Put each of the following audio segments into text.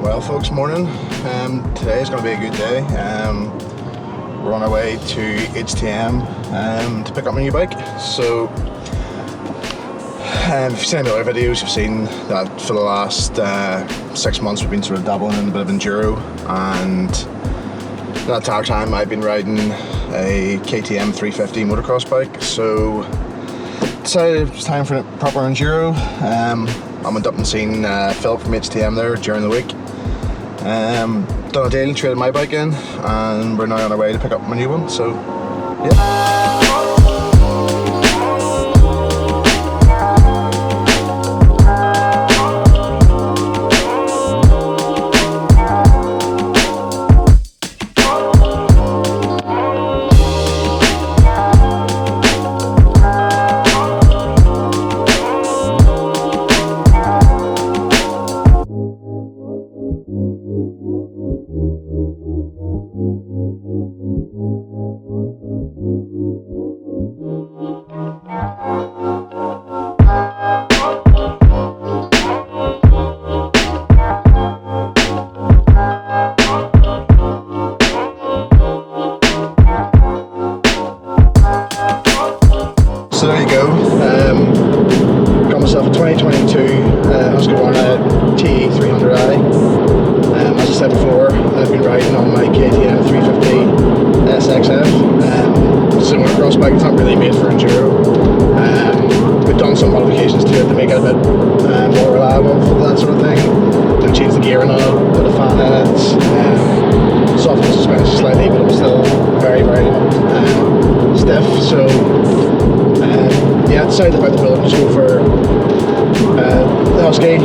Well, folks, morning. Today is going to be a good day. We're on our way to HTM to pick up my new bike. So, if you've seen any other videos, you've seen that for the last 6 months we've been sort of dabbling in a bit of enduro, and that entire time I've been riding a KTM 350 motocross bike. So, decided it was time for a proper enduro. I went up and seen Philip from HTM there during the week. Done a daily, traded my bike in, and we're now on our way to pick up my new one. So, yeah. So there you go, got myself a 2022 Husqvarna TE300i. As I said before, I've been riding on my KTM 350 SXF. It's a motocross bike, it's not really made for enduro. We've done some modifications to it to make it a bit more reliable for that sort of thing. We've changed the gearing on it, put a fan in it, softened the suspension slightly, but it was still very, very stiff. So yeah, I decided about the build and just go for the Husky.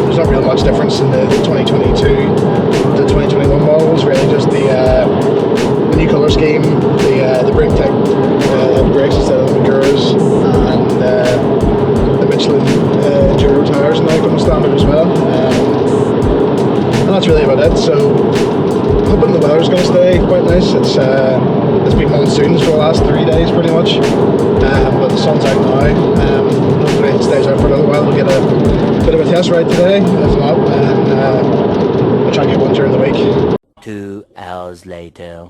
There's not really much difference in the 2022 to the 2021 models, really just the new colour scheme, the brake tech brakes instead of the Maguras, and the Michelin Enduro tyres now come standard as well. And that's really about it. So hoping the weather's going to stay quite nice. It's been monsoons for the last 3 days pretty much, but the sun's out now. Hopefully it stays out for a little while. We'll get a bit of a test ride today, if not, and we'll try and get one during the week. 2 hours later.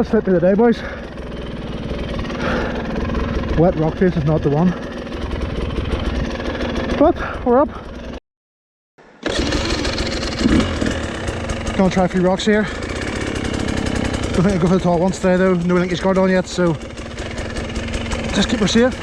Let's fit through the day, boys. Wet rock face is not the one. But we're up. Gonna try a few rocks here. Don't think I'll go for the tall ones today though. No linkage guard on yet, so just keep her safe.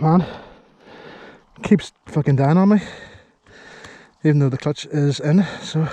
Man, keeps fucking dying on me, even though the clutch is in, so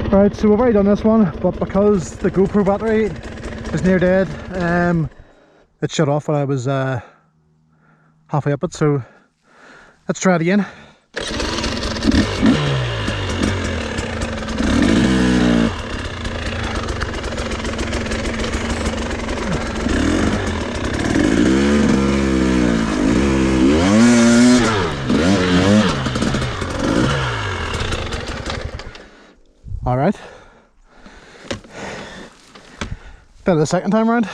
Right, so we've already done this one, but because the GoPro battery is near dead, it shut off when I was halfway up it, so let's try it again. Alright. Better the second time round.